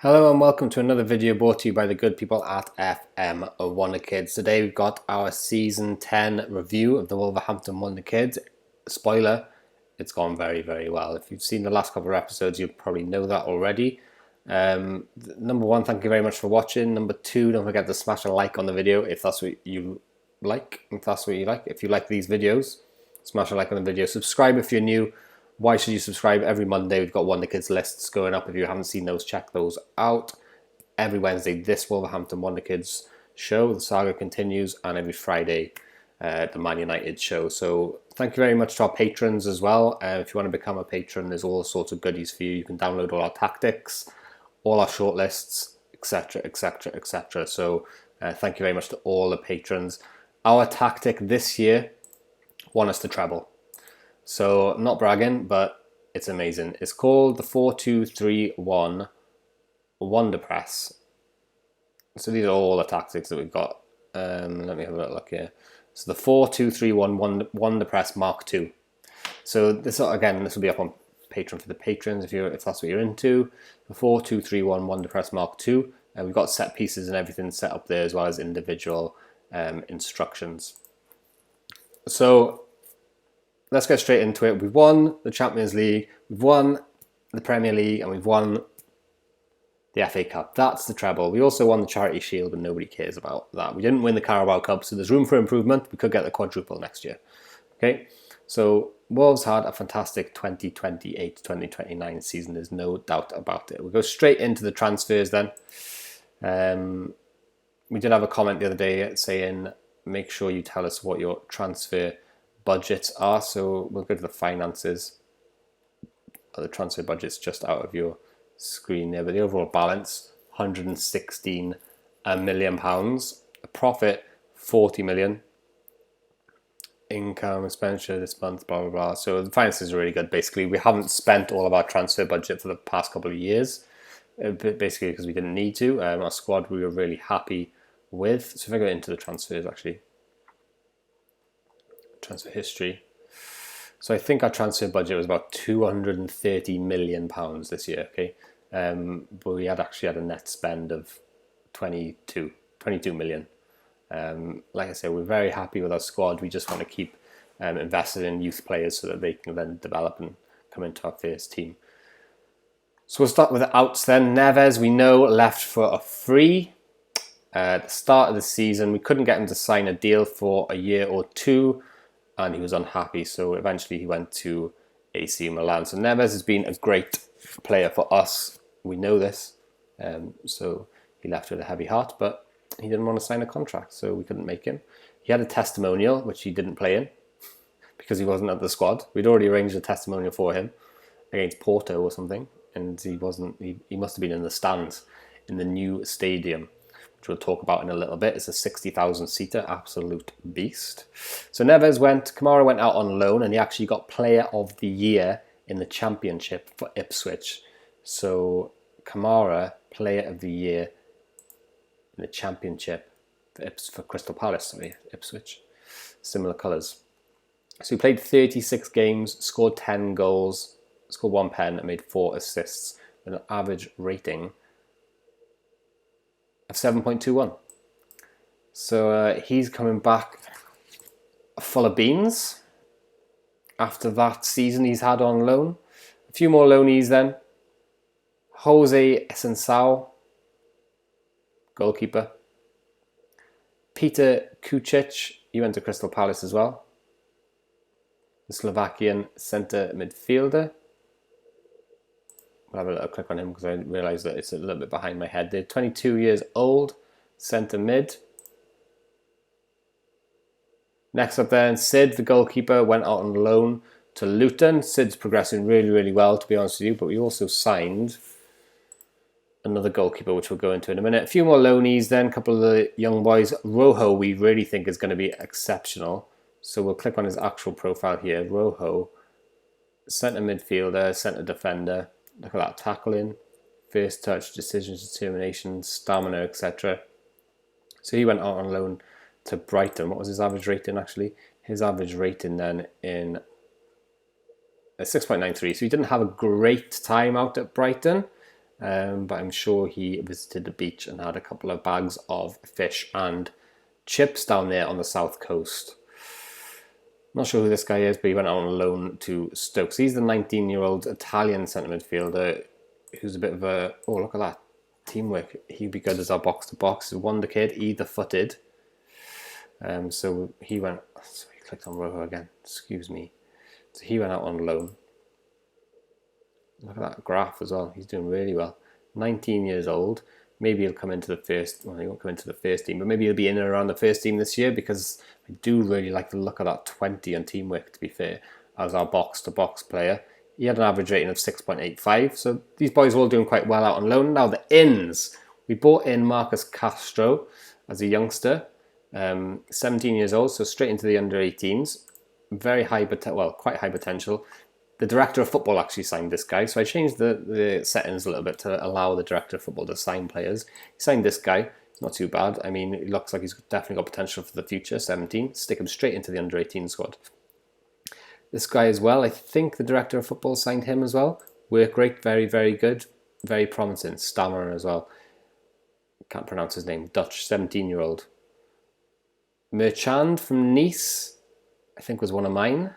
Hello and welcome to another video brought to you by the good people at FM Wonderkids. Today we've got our Season 10 review of the Wolverhampton Wonderkids. Spoiler, it's gone very, very well. If you've seen the last couple of episodes, you'll probably know that already. Number one, thank you very much for watching. Number two, don't forget to smash a like on the video if that's what you like. If you like these videos, smash a like on the video. Subscribe if you're new. Why should you subscribe? Every Monday we've got Wonderkids lists going up. If you haven't seen those, check those out. Every Wednesday, this Wolverhampton Wonderkids show, the saga continues, and every Friday, the Man United show. So thank you very much to our patrons as well. If you want to become a patron, there's all sorts of goodies for you. You can download all our tactics, all our shortlists, etc., etc., etc. So thank you very much to all the patrons. Our tactic this year won us the treble. So, not bragging, but it's amazing. It's called the 4-2-3-1 Wonder Press. So these are all the tactics that we've got. Let me have a little look here. So the 4-2-3-1 Wonder Press Mark II. So this will be up on Patreon for the patrons if that's what you're into. The 4-2-3-1 Wonder Press Mark II. And we've got set pieces and everything set up there as well as individual instructions. So let's get straight into it. We've won the Champions League, we've won the Premier League, and we've won the FA Cup. That's the treble. We also won the Charity Shield, but nobody cares about that. We didn't win the Carabao Cup, so there's room for improvement. We could get the quadruple next year. Okay, so Wolves had a fantastic 2028-2029 season. There's no doubt about it. We'll go straight into the transfers then. We did have a comment the other day saying, make sure you tell us what your transfer budgets are. So we'll go to the finances. The transfer budget's just out of your screen there, but the overall balance, £116 million. A profit, 40 million. Income, expenditure this month, blah, blah, blah. So the finances are really good. Basically, we haven't spent all of our transfer budget for the past couple of years, basically because we didn't need to. Our squad we were really happy with. So if I go into the transfers, actually, transfer history. So I think our transfer budget was about £230 million this year. Okay, but we actually had a net spend of 22 million. Like I said, we're very happy with our squad. We just want to keep invested in youth players so that they can then develop and come into our first team. So we'll start with the outs then. Neves, we know, left for a free. At the start of the season, we couldn't get him to sign a deal for a year or two, and he was unhappy, so eventually he went to AC Milan. So Neves has been a great player for us. We know this. So he left with a heavy heart, but he didn't want to sign a contract, so we couldn't make him. He had a testimonial, which he didn't play in because he wasn't at the squad. We'd already arranged a testimonial for him against Porto or something, and he wasn't. He must have been in the stands in the new stadium, which we'll talk about in a little bit. It's a 60,000-seater, absolute beast. So Neves Kamara went out on loan, and he actually got Player of the Year in the Championship for Ipswich. So Kamara, Player of the Year in the Championship for Crystal Palace, Ipswich. Similar colours. So he played 36 games, scored 10 goals, scored 1 pen, and made 4 assists with an average rating of 7.21. So he's coming back full of beans after that season he's had on loan. A few more loanees then. Jose Esensao, goalkeeper. Peter Kucic, he went to Crystal Palace as well. The Slovakian centre midfielder. I'll have a little click on him because I realised that it's a little bit behind my head. They're 22 years old, centre mid. Next up then, Sid, the goalkeeper, went out on loan to Luton. Sid's progressing really, really well, to be honest with you, but we also signed another goalkeeper, which we'll go into in a minute. A few more loanees then, a couple of the young boys. Rojo, we really think is going to be exceptional. So we'll click on his actual profile here. Rojo, centre midfielder, centre defender. Look at that, tackling, first touch, decisions, determination, stamina, etc. So he went out on loan to Brighton. What was his average rating actually? His average rating then in 6.93. So he didn't have a great time out at Brighton. but I'm sure he visited the beach and had a couple of bags of fish and chips down there on the south coast. Not sure who this guy is, but he went out on loan to Stoke. So he's the 19-year-old Italian centre midfielder who's a bit of a... Oh, look at that. Teamwork. He'd be good as our box-to-box. Wonder kid, either-footed. So he went... So he clicked on Rojo again. Excuse me. So he went out on loan. Look at that graph as well. He's doing really well. 19 years old. Maybe he'll come into the first... Well, he won't come into the first team, but maybe he'll be in and around the first team this year, because I do really like the look of that 20 on teamwork, to be fair, as our box-to-box player. He had an average rating of 6.85, so these boys are all doing quite well out on loan. Now, the ins. We bought in Marcus Castro as a youngster, 17 years old, so straight into the under-18s. Very high, quite high potential. The director of football actually signed this guy, so I changed the settings a little bit to allow the director of football to sign players. He signed this guy. It's not too bad. I mean, it looks like he's definitely got potential for the future, 17. Stick him straight into the under-18 squad. This guy as well, I think the director of football signed him as well. Work rate, very, very good. Very promising. Stammer as well. Can't pronounce his name. Dutch, 17-year-old. Merchand from Nice, I think was one of mine.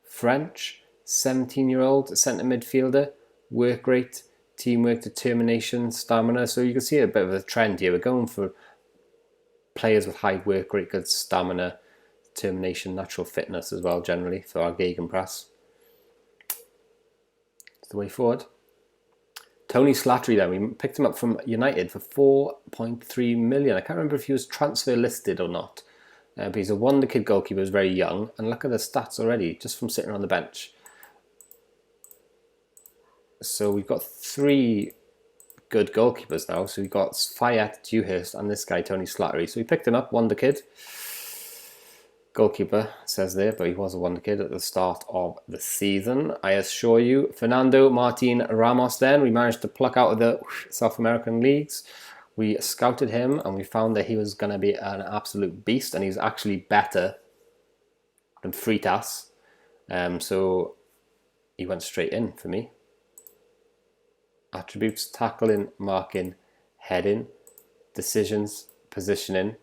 French, 17-year-old centre midfielder. Work rate, teamwork, determination, stamina. So you can see a bit of a trend here. We're going for players with high work rate, good stamina, determination, natural fitness as well, generally, for our gegenpress. It's the way forward. Tony Slattery then, we picked him up from United for 4.3 million. I can't remember if he was transfer listed or not. But he's a wonder kid goalkeeper, who's very young. And look at the stats already, just from sitting on the bench. So we've got 3 good goalkeepers now. So we've got Fayette, Dewhurst, and this guy, Tony Slattery. So we picked him up, wonder kid. Goalkeeper, says there, but he was a wonder kid at the start of the season, I assure you. Fernando Martin Ramos then, we managed to pluck out of the South American leagues. We scouted him and we found that he was going to be an absolute beast, and he's actually better than Freitas. So he went straight in for me. Attributes: tackling, marking, heading, decisions, positioning,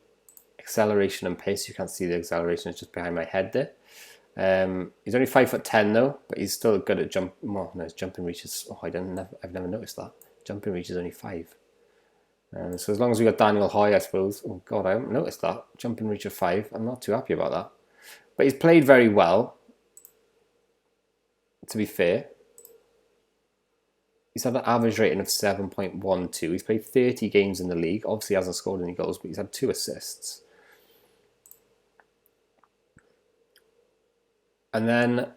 acceleration and pace. You can't see the acceleration, it's just behind my head there. He's only 5'10" though, but he's still good at jump. Well, no, his jumping reach is... Oh, I've never noticed that. Jumping reach is only 5. So as long as we got Daniel Hoy, I suppose. Oh God, I haven't noticed that. Jumping reach of 5. I'm not too happy about that. But he's played very well, to be fair. He's had an average rating of 7.12. He's played 30 games in the league. Obviously he hasn't scored any goals, but he's had 2 assists. And then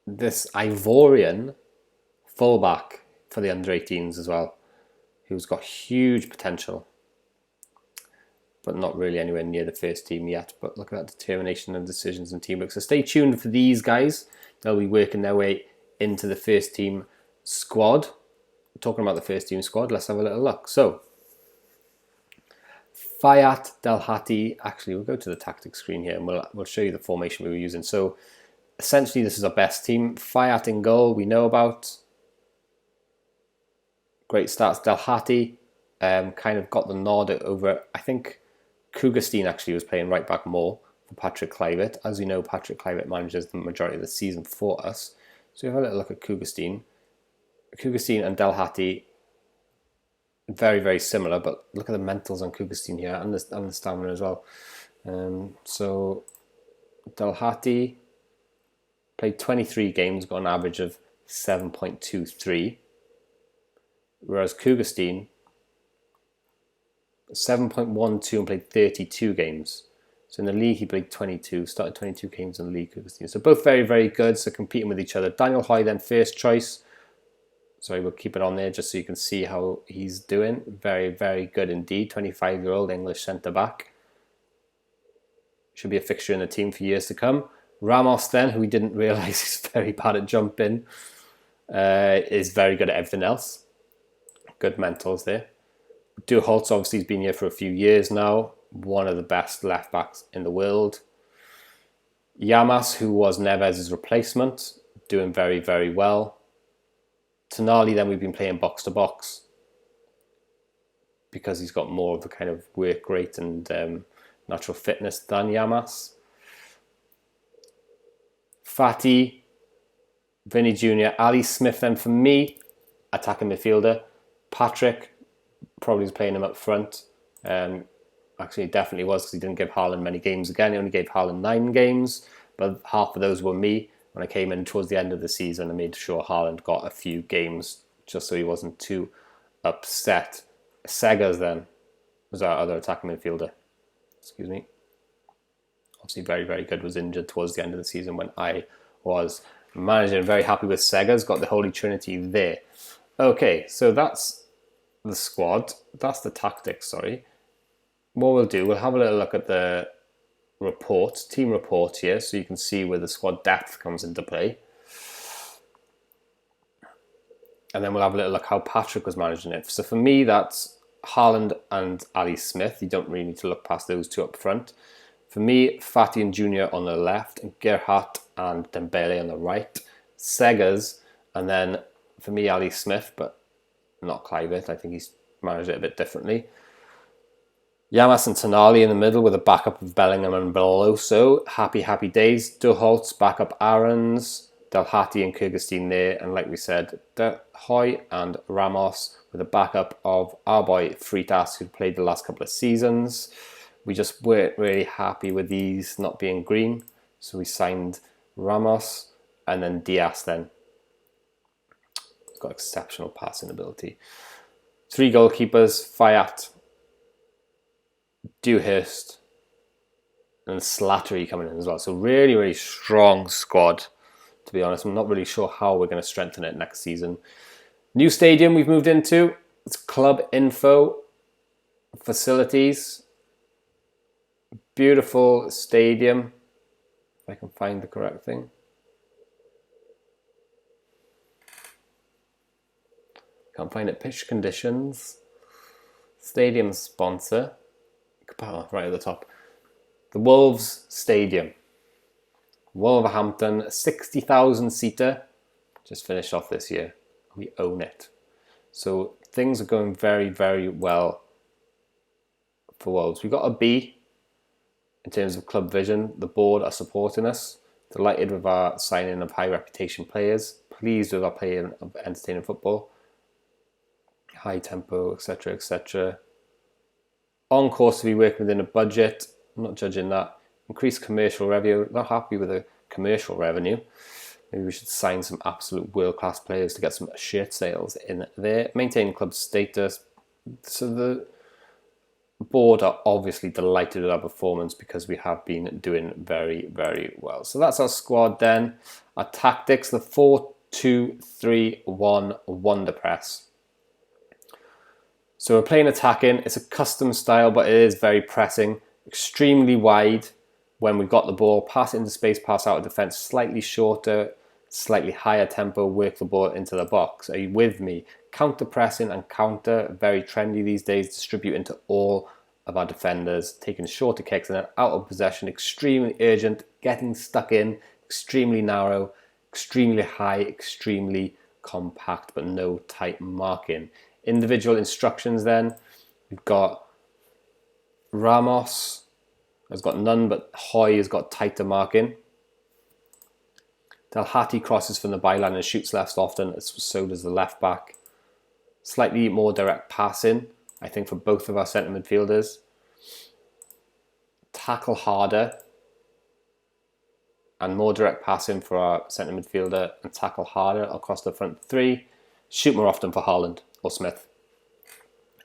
this Ivorian fullback for the under-18s as well, who's got huge potential, but not really anywhere near the first team yet. But look at that determination and decisions and teamwork. So stay tuned for these guys. They'll be working their way into the first team squad. Talking about the first team squad, let's have a little look. So, Fayat Delhati, actually we'll go to the tactics screen here and we'll show you the formation we were using. So essentially this is our best team. Fayat in goal, we know about. Great starts. Delhati kind of got the nod over, I think Kugerstein actually was playing right back more for Patrick Kluivert. As you know, Patrick Kluivert manages the majority of the season for us. So we have a little look at Kugerstein. Kugerstein and Delhati, very, very similar, but look at the mentals on Kugerstein here and the stamina as well. So Delhati played 23 games, got an average of 7.23. Whereas Kugerstein, 7.12 and played 32 games. So in the league he played 22, started 22 games in the league, Kugerstein. So both very, very good, so competing with each other. Daniel Hoy then first choice. Sorry, we'll keep it on there just so you can see how he's doing. Very, very good indeed. 25-year-old English centre-back. Should be a fixture in the team for years to come. Ramos then, who we didn't realise is very bad at jumping, is very good at everything else. Good mentals there. Duholtz obviously has been here for a few years now. One of the best left-backs in the world. Llamas, who was Neves' replacement, doing very, very well. Tonali, then we've been playing box to box because he's got more of the kind of work rate and natural fitness than Llamas. Fatty, Vinny Jr., Ali Smith, then for me, attacking midfielder. Patrick, probably was playing him up front. Actually, definitely was, because he didn't give Haaland many games again. He only gave Haaland 9 games, but half of those were me. When I came in towards the end of the season, I made sure Haaland got a few games just so he wasn't too upset. Segas then was our other attacking midfielder. Excuse me. Obviously very, very good, was injured towards the end of the season when I was manager. Very happy with Segas, got the Holy Trinity there. Okay, so that's the squad. That's the tactics, sorry. What we'll do, we'll have a little look at the report, team report here, so you can see where the squad depth comes into play. And then we'll have a little look how Patrick was managing it. So for me, that's Haaland and Ali Smith. You don't really need to look past those two up front. For me, Fatty and Junior on the left, and Gerhardt and Dembele on the right. Segas, and then for me, Ali Smith, but not Kluivert. I think he's managed it a bit differently. Llamas and Tonali in the middle with a backup of Bellingham and Beloso. Happy, happy days. De Holtz, backup Aarons, Delhati and Kyrgyzstan there. And like we said, De Hoy and Ramos with a backup of our boy Freitas, who played the last couple of seasons. We just weren't really happy with these not being green. So we signed Ramos and then Diaz then. Got exceptional passing ability. 3 goalkeepers, Fayat, Dewhurst and Slattery coming in as well. So really, really strong squad, to be honest. I'm not really sure how we're going to strengthen it next season. New stadium we've moved into. It's club info facilities. Beautiful stadium. If I can find the correct thing. Can't find it. Pitch conditions. Stadium sponsor. Right at the top. The Wolves Stadium. Wolverhampton, 60,000 seater. Just finished off this year. We own it. So things are going very, very well for Wolves. We got a B in terms of club vision. The board are supporting us. Delighted with our signing of high reputation players. Pleased with our playing of entertaining football. High tempo, etc., etc. On course to be working within a budget. I'm not judging that. Increased commercial revenue. Not happy with the commercial revenue. Maybe we should sign some absolute world-class players to get some shirt sales in there. Maintain club status. So the board are obviously delighted with our performance because we have been doing very, very well. So that's our squad then. Our tactics, the 4-2-3-1 Wonder Press. So we're playing attacking. It's a custom style, but it is very pressing. Extremely wide when we've got the ball. Pass into space, pass out of defence. Slightly shorter, slightly higher tempo. Work the ball into the box. Are you with me? Counter pressing and counter. Very trendy these days. Distribute into all of our defenders. Taking shorter kicks and then out of possession. Extremely urgent. Getting stuck in. Extremely narrow. Extremely high. Extremely compact, but no tight marking. Individual instructions then. We've got Ramos has got none, but Hoy has got tighter marking. Delhati crosses from the byline and shoots left often, so does the left back. Slightly more direct passing, I think, for both of our centre midfielders. Tackle harder and more direct passing for our centre midfielder, and tackle harder across the front 3. Shoot more often for Haaland or Smith.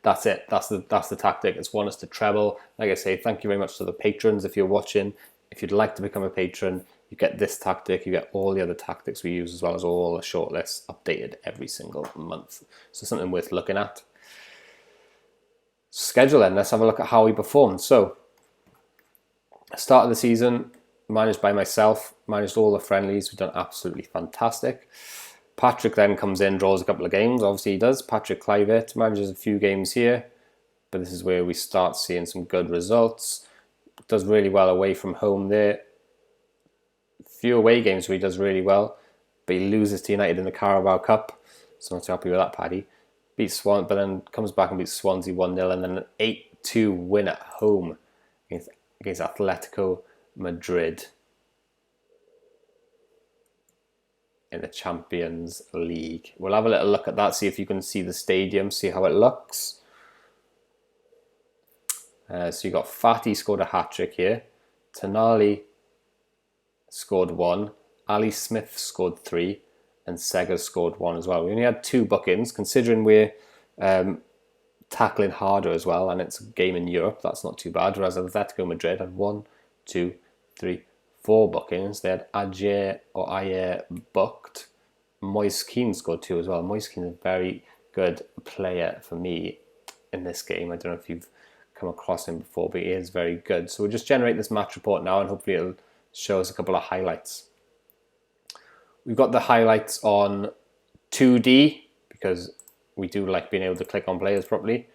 That's it. That's the tactic. It's want us to treble. Like I say, thank you very much to the patrons if you're watching. If you'd like to become a patron, you get this tactic. You get all the other tactics we use, as well as all the shortlists updated every single month. So something worth looking at. Schedule then. Let's have a look at how we performed. So, start of the season, managed by myself, managed all the friendlies. We've done absolutely fantastic. Patrick then comes in, draws a couple of games. Obviously he does. Patrick Kluivert manages a few games here. But this is where we start seeing some good results. Does really well away from home there. Few away games where he does really well. But he loses to United in the Carabao Cup. So not too happy with that, Paddy. Beats Swan, but then comes back and beats Swansea 1-0, and then an 8-2 win at home against Atletico Madrid in the Champions League. We'll have a little look at that, see if you can see the stadium, see how it looks. So you got Fati scored a hat-trick here. Tonali scored 1. Ali Smith scored 3. And Sega scored 1 as well. We only had 2 bookings, considering we're tackling harder as well, and it's a game in Europe. That's not too bad. Whereas Atletico Madrid had 1, 2, 3, 4 bookings. They had Ayer booked. Moise Keane scored 2 as well. Moise Keane is a very good player for me in this game. I don't know if you've come across him before, but he is very good. So we'll just generate this match report now, and hopefully it'll show us a couple of highlights. We've got the highlights on 2D because we do like being able to click on players properly.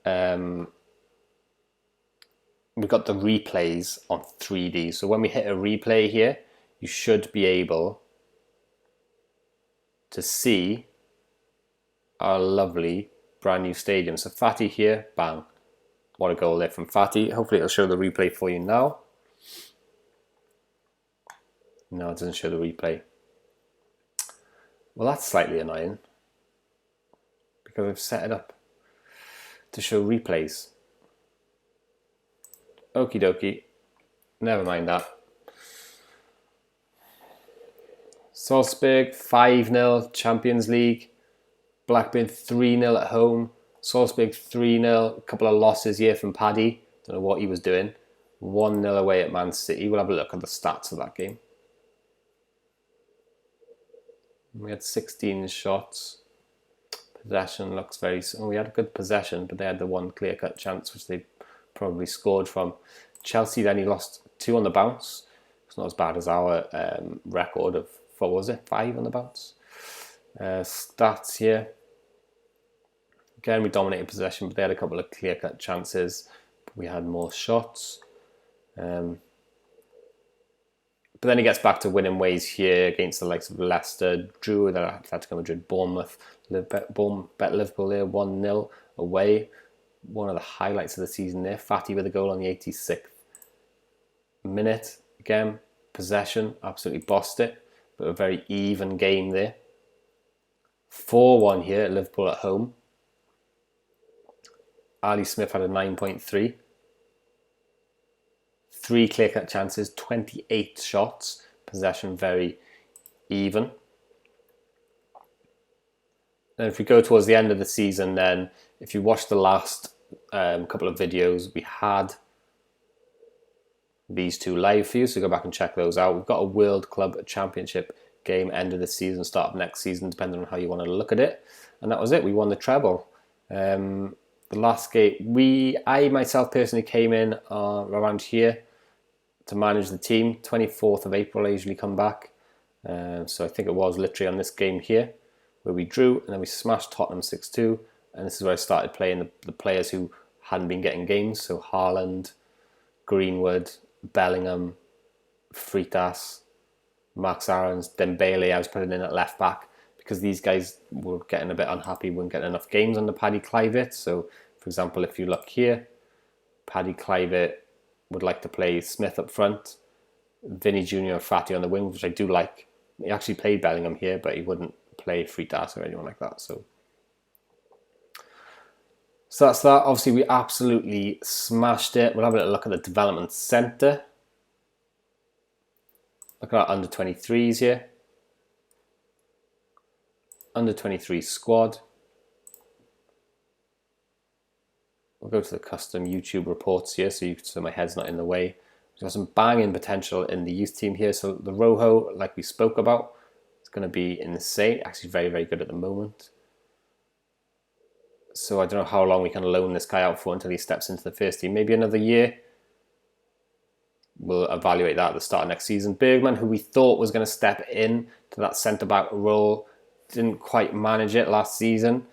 We've got the replays on 3D. So when we hit a replay here, you should be able to see our lovely brand new stadium. So Fati here, bang. What a goal there from Fati. Hopefully it'll show the replay for you now. No, it doesn't show the replay. Well, that's slightly annoying because I've set it up to show replays. Okie dokie. Never mind that. Salzburg 5-0 Champions League. Blackburn 3-0 at home. Salzburg 3-0. A couple of losses here from Paddy. Don't know what he was doing. 1-0 away at Man City. We'll have a look at the stats of that game. We had 16 shots. Possession looks very... we had a good possession, but they had the one clear-cut chance, which they probably scored from. Chelsea then he lost 2 on the bounce. It's not as bad as our record of, what was it, 5 on the bounce. Stats here. Again, we dominated possession, but they had a couple of clear-cut chances. But we had more shots. But then he gets back to winning ways here against the likes of Leicester, drew with Atletico Madrid, Bournemouth, bet Liverpool there 1-0 away. One of the highlights of the season there. Fati with a goal on the 86th minute. Again, possession, absolutely bossed it, but a very even game there. 4-1 here at Liverpool at home. Ali Smith had a 9.3. 3 clear-cut chances, 28 shots. Possession very even. And if we go towards the end of the season, then if you watch the last couple of videos, we had these 2 live for you, so go back and check those out. We've got a World Club Championship game end of the season, start of next season, depending on how you want to look at it. And that was it. We won the treble. The last game, I myself personally came in around here to manage the team. 24th of April I usually come back. So I think it was literally on this game here where we drew, and then we smashed Tottenham 6-2. And this is where I started playing the players who hadn't been getting games. So Haaland, Greenwood, Bellingham, Freitas, Max Aarons, Dembele I was putting in at left back because these guys were getting a bit unhappy, weren't getting enough games under Paddy Clivett. So for example, if you look here, Paddy Clivett would like to play Smith up front, Vinny Jr. and Fati on the wing, which I do like. He actually played Bellingham here, but he wouldn't play Freitas or anyone like that. So that's that. Obviously, we absolutely smashed it. We'll have a little look at the development centre. Look at our under-23s here. Under-23 squad. We'll go to the custom YouTube reports here so my head's not in the way. We've got some banging potential in the youth team here. So the Rojo, like we spoke about, it's going to be insane. Actually very, very good at the moment. So I don't know how long we can loan this guy out for until he steps into the first team. Maybe another year. We'll evaluate that at the start of next season. Bergman, who we thought was going to step in to that centre-back role, didn't quite manage it last season.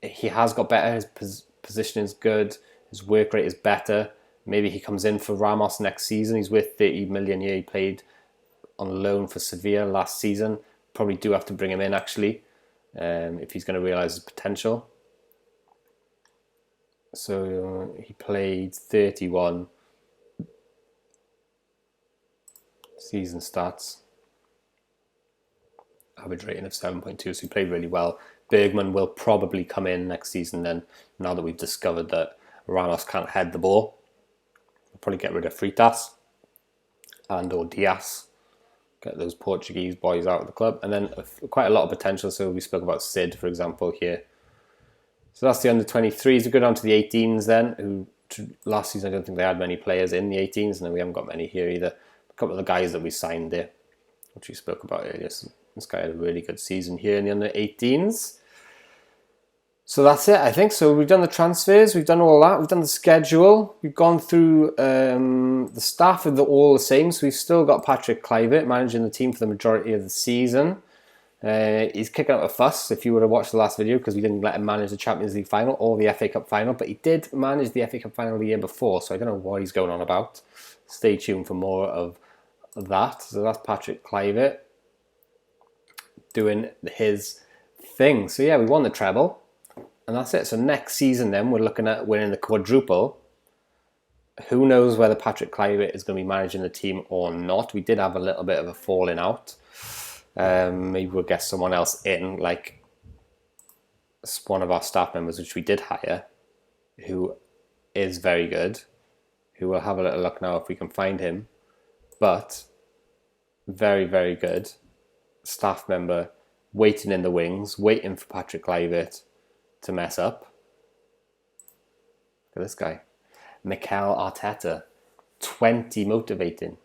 He has got better. His position is good. His work rate is better. Maybe he comes in for Ramos next season. He's worth 30 million a year. He played on loan for Sevilla last season. Probably do have to bring him in, actually. if he's going to realise his potential. So he played 31 season stats, average rating of 7.2, so he played really well. Bergman will probably come in next season then, now that we've discovered that Ramos can't head the ball. We'll probably get rid of Freitas and or Diaz, get those Portuguese boys out of the club, and then quite a lot of potential. So we spoke about Sid, for example, here. So that's the under-23s. We go down to the 18s then, who last season I don't think they had many players in the 18s, and we haven't got many here either. A couple of the guys that we signed there, which we spoke about earlier. So this guy had a really good season here in the under-18s. So that's it, I think. So we've done the transfers, we've done all that, we've done the schedule, we've gone through the staff are all the same. So we've still got Patrick Kluivert managing the team for the majority of the season. He's kicking up a fuss if you would have watched the last video, because we didn't let him manage the Champions League final or the FA Cup final, but he did manage the FA Cup final the year before, so I don't know what he's going on about. Stay tuned for more of that. So that's Patrick Kluivert doing his thing. So yeah, we won the treble, and that's it. So next season then we're looking at winning the quadruple. Who knows whether Patrick Kluivert is going to be managing the team or not. We did have a little bit of a falling out. Maybe we'll get someone else in, like one of our staff members, which we did hire, who is very good, who will have a little look now if we can find him, but very, very good staff member waiting in the wings, waiting for Patrick Kluivert to mess up. Look at this guy. Mikel Arteta, 20 motivating.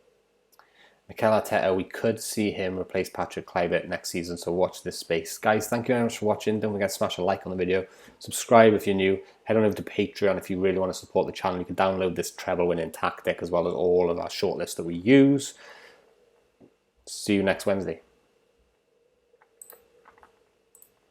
Mikel Arteta, we could see him replace Patrick Kluivert next season, so watch this space. Guys, thank you very much for watching. Don't forget to smash a like on the video. Subscribe if you're new. Head on over to Patreon if you really want to support the channel. You can download this treble winning tactic as well as all of our shortlists that we use. See you next Wednesday.